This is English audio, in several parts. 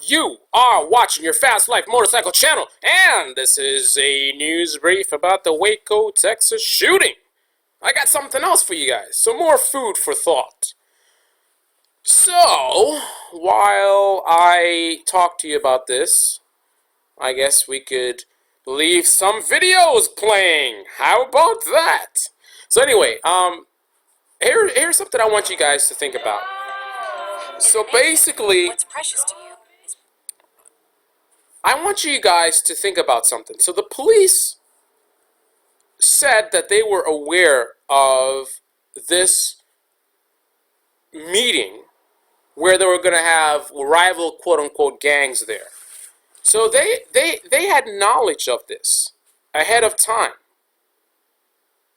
You are watching Your Fast Life Motorcycle channel, and this is a news brief about the Waco, Texas shooting. I got something else for you guys, some more food for thought. So, while I talk to you about this, I guess we could leave some videos playing. How about that? So anyway, here's something I want you guys to think about. So basically, what's precious to you? I want you guys to think about something. So the police said that they were aware of this meeting where they were going to have rival quote-unquote gangs there. So they had knowledge of this ahead of time,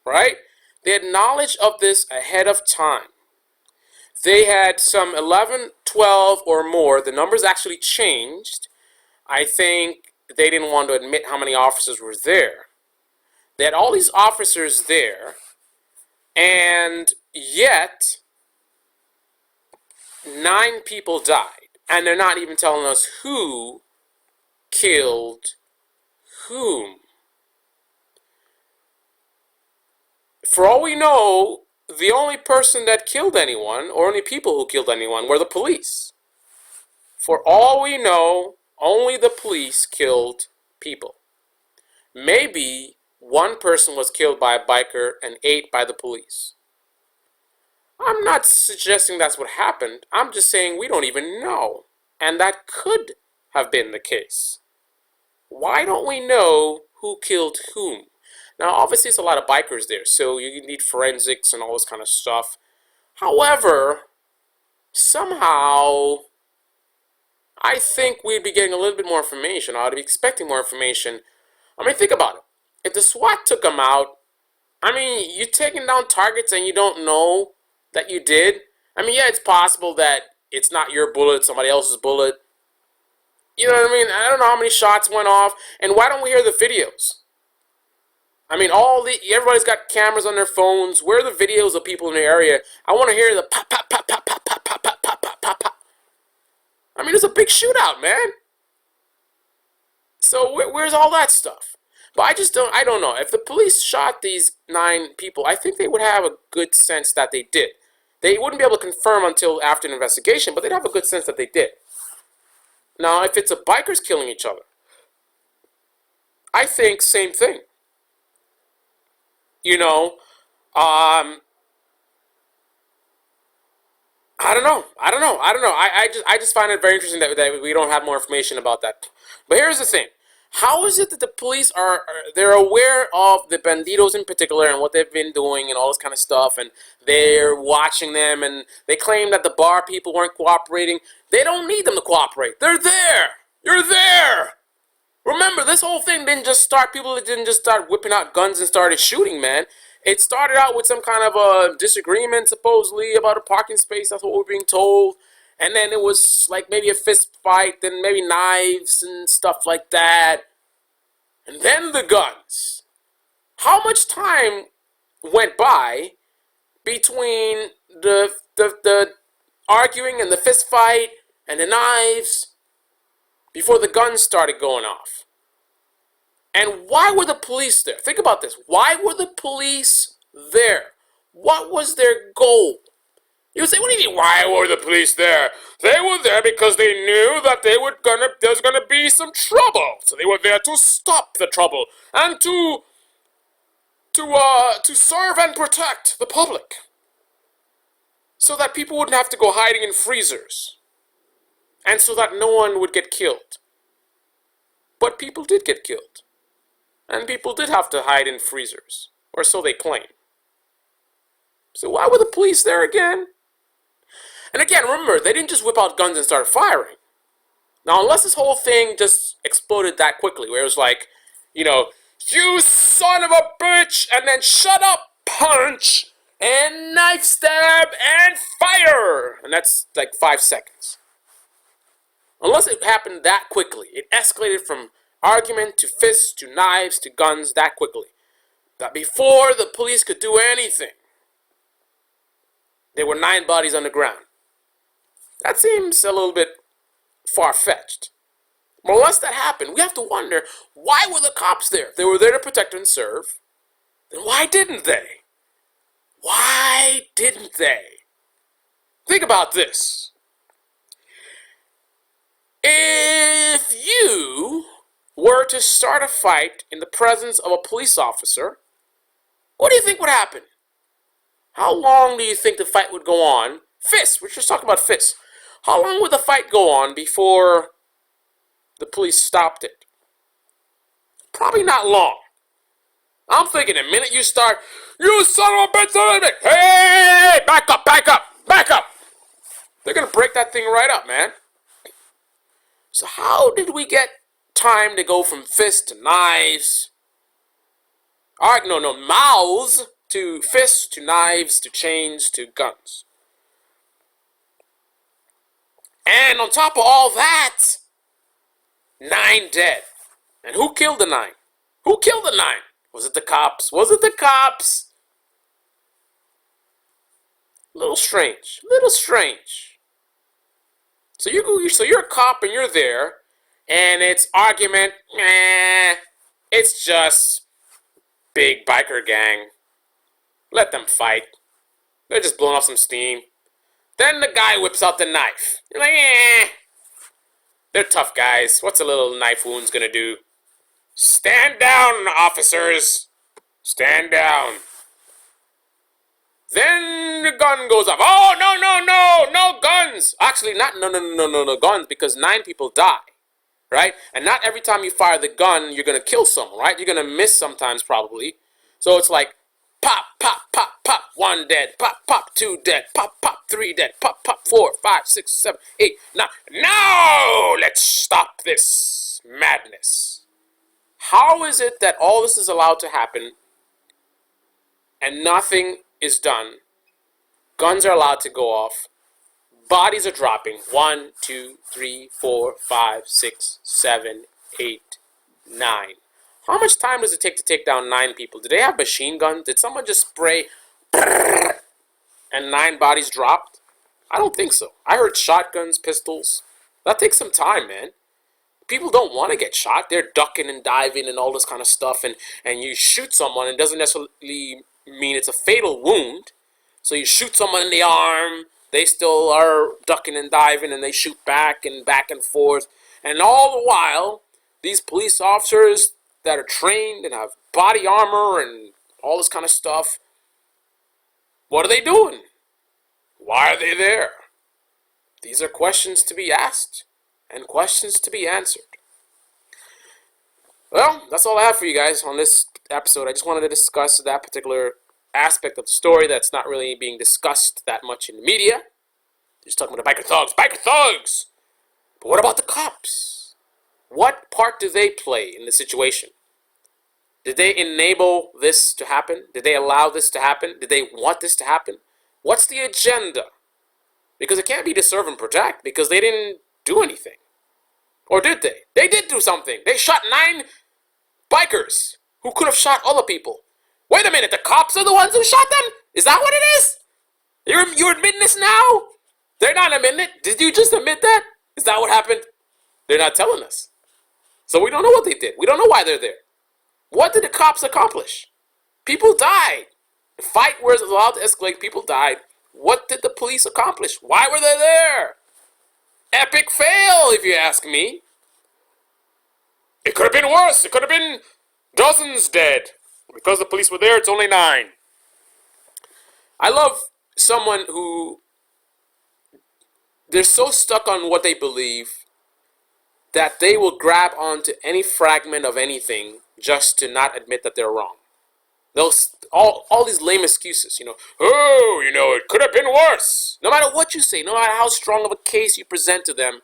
right? They had knowledge of this ahead of time. They had some 11, 12 or more. The numbers actually changed. I think they didn't want to admit how many officers were there. They had all these officers there, and yet 9 people died. And they're not even telling us who killed whom. For all we know, the only person that killed anyone, or only people who killed anyone, were the police. For all we know, only the police killed people. Maybe one person was killed by a biker and 8 by the police. I'm not suggesting that's what happened. I'm just saying we don't even know. And that could have been the case. Why don't we know who killed whom? Now, obviously, it's a lot of bikers there, so you need forensics and all this kind of stuff. However, somehow, I think we'd be getting a little bit more information. I ought to be expecting more information. I mean, think about it. If the SWAT took them out, I mean, you're taking down targets and you don't know that you did. I mean, yeah, it's possible that it's not your bullet, somebody else's bullet. You know what I mean? I don't know how many shots went off. And why don't we hear the videos? I mean, everybody's got cameras on their phones. Where are the videos of people in the area? I want to hear the pop, pop, pop, pop, pop, pop, pop, pop, pop, pop, pop, pop. I mean, it's a big shootout, man. So where's all that stuff? But I don't know. If the police shot these 9 people, I think they would have a good sense that they did. They wouldn't be able to confirm until after an investigation, but they'd have a good sense that they did. Now, if it's a bikers killing each other, I think same thing. You know, I don't know. I just find it very interesting that we don't have more information about that. But here's the thing. How is it that the police they're aware of the banditos in particular and what they've been doing and all this kind of stuff, and they're watching them, and they claim that the bar people weren't cooperating? They don't need them to cooperate. They're there. You're there. Remember, this whole thing didn't just start, people didn't just start whipping out guns and started shooting, man. It started out with some kind of a disagreement, supposedly, about a parking space. That's what we're being told. And then it was like maybe a fist fight, then maybe knives and stuff like that. And then the guns. How much time went by between the arguing and the fist fight and the knives before the guns started going off? And why were the police there? Think about this. Why were the police there? What was their goal? You would say, what do you mean, why were the police there? They were there because they knew that there's gonna be some trouble. So they were there to stop the trouble and to serve and protect the public, so that people wouldn't have to go hiding in freezers, and so that no one would get killed. But people did get killed, and people did have to hide in freezers, or so they claim. So why were the police there again? And again, remember, they didn't just whip out guns and start firing. Now, unless this whole thing just exploded that quickly, where it was like, you know, you son of a bitch, and then shut up, punch, and knife stab, and fire! And that's like 5 seconds. Unless it happened that quickly, it escalated from argument to fists to knives to guns that quickly, that before the police could do anything, there were 9 bodies on the ground. That seems a little bit far-fetched. But once that happened, we have to wonder, why were the cops there? If they were there to protect and serve, then why didn't they? Why didn't they? Think about this. If you were to start a fight in the presence of a police officer, what do you think would happen? How long do you think the fight would go on? Fists, we're just talking about fists. How long would the fight go on before the police stopped it? Probably not long. I'm thinking the minute you start, you son of a bitch, hey, back up, back up, back up. They're going to break that thing right up, man. So how did we get time to go from fists to knives? All right, no, mouths to fists to knives to chains to guns. And on top of all that, 9 dead. And who killed the 9? Who killed the 9? Was it the cops? Was it the cops? Little strange. Little strange. So you're a cop and you're there, and it's argument. It's just big biker gang. Let them fight. They're just blowing off some steam. Then the guy whips out the knife. You're like, they're tough guys. What's a little knife wound's gonna do? Stand down, officers. Stand down. Then the gun goes off. Oh, no guns. Actually, no guns, because 9 people die, right? And not every time you fire the gun, you're gonna kill someone, right? You're gonna miss sometimes, probably. So it's like, pop, pop, pop, pop, 1 dead, pop, pop, 2 dead, pop, pop, 3 dead, pop, pop, 4, 5, 6, 7, 8, 9. Now let's stop this madness. How is it that all this is allowed to happen and nothing is done? Guns are allowed to go off. Bodies are dropping. 1, 2, 3, 4, 5, 6, 7, 8, 9. How much time does it take to take down 9 people? Did they have machine guns? Did someone just spray and 9 bodies dropped? I don't think so. I heard shotguns, pistols. That takes some time, man. People don't want to get shot. They're ducking and diving and all this kind of stuff. And you shoot someone, it doesn't necessarily mean it's a fatal wound. So you shoot someone in the arm, they still are ducking and diving, and they shoot back and forth. And all the while, these police officers that are trained and have body armor and all this kind of stuff, what are they doing? Why are they there? These are questions to be asked and questions to be answered. Well, that's all I have for you guys on this episode. I just wanted to discuss that particular aspect of the story that's not really being discussed that much in the media. Just talking about the biker thugs. Biker thugs! But what about the cops? What part do they play in the situation? Did they enable this to happen? Did they allow this to happen? Did they want this to happen? What's the agenda? Because it can't be to serve and protect, because they didn't do anything. Or did they? They did do something. They shot 9 bikers who could have shot other people. Wait a minute, the cops are the ones who shot them? Is that what it is? You're admitting this now? They're not admitting it. Did you just admit that? Is that what happened? They're not telling us. So we don't know what they did. We don't know why they're there. What did the cops accomplish? People died. The fight was allowed to escalate. People died. What did the police accomplish? Why were they there? Epic fail, if you ask me. It could have been worse. It could have been dozens dead. Because the police were there, it's only 9. I love someone who, they're so stuck on what they believe that they will grab onto any fragment of anything just to not admit that they're wrong. They'll all these lame excuses, it could have been worse. No matter what you say, no matter how strong of a case you present to them,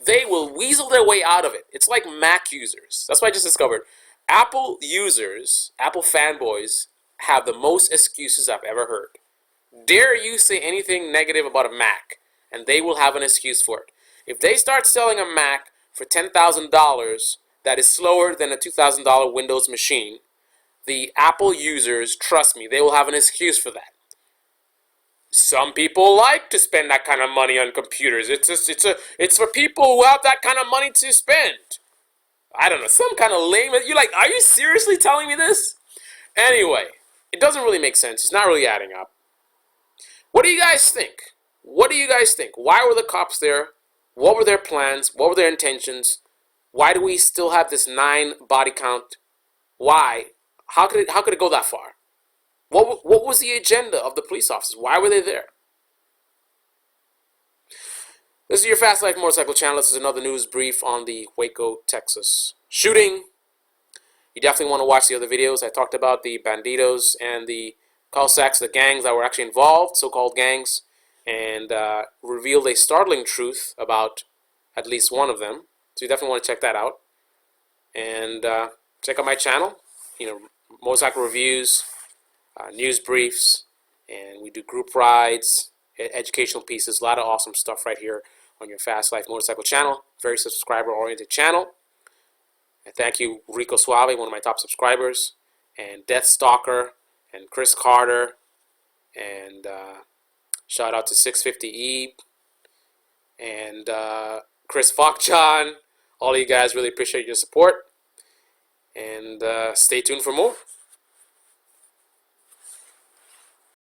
they will weasel their way out of it. It's like Mac users. That's what I just discovered. Apple users, Apple fanboys, have the most excuses I've ever heard. Dare you say anything negative about a Mac, and they will have an excuse for it. If they start selling a Mac for $10,000 that is slower than a $2,000 Windows machine, the Apple users, trust me, they will have an excuse for that. Some people like to spend that kind of money on computers. It's for people who have that kind of money to spend. I don't know, some kind of lame. You're like, are you seriously telling me this? Anyway, it doesn't really make sense. It's not really adding up. What do you guys think? What do you guys think? Why were the cops there? What were their plans? What were their intentions? Why do we still have this 9 body count? Why? How could it go that far? What was the agenda of the police officers? Why were they there? This is your Fast Life Motorcycle channel. This is another news brief on the Waco, Texas shooting. You definitely want to watch the other videos. I talked about the banditos and the Kawasaki, the gangs that were actually involved, so-called gangs, and revealed a startling truth about at least one of them. So you definitely want to check that out. And check out my channel. Motorcycle reviews, news briefs, and we do group rides, educational pieces, a lot of awesome stuff right here on your Fast Life Motorcycle channel. Very subscriber-oriented channel. And thank you, Rico Suave, one of my top subscribers, and Death Stalker, and Chris Carter, and shout out to 650E, and Chris Falkjohn. All of you guys, really appreciate your support, and stay tuned for more.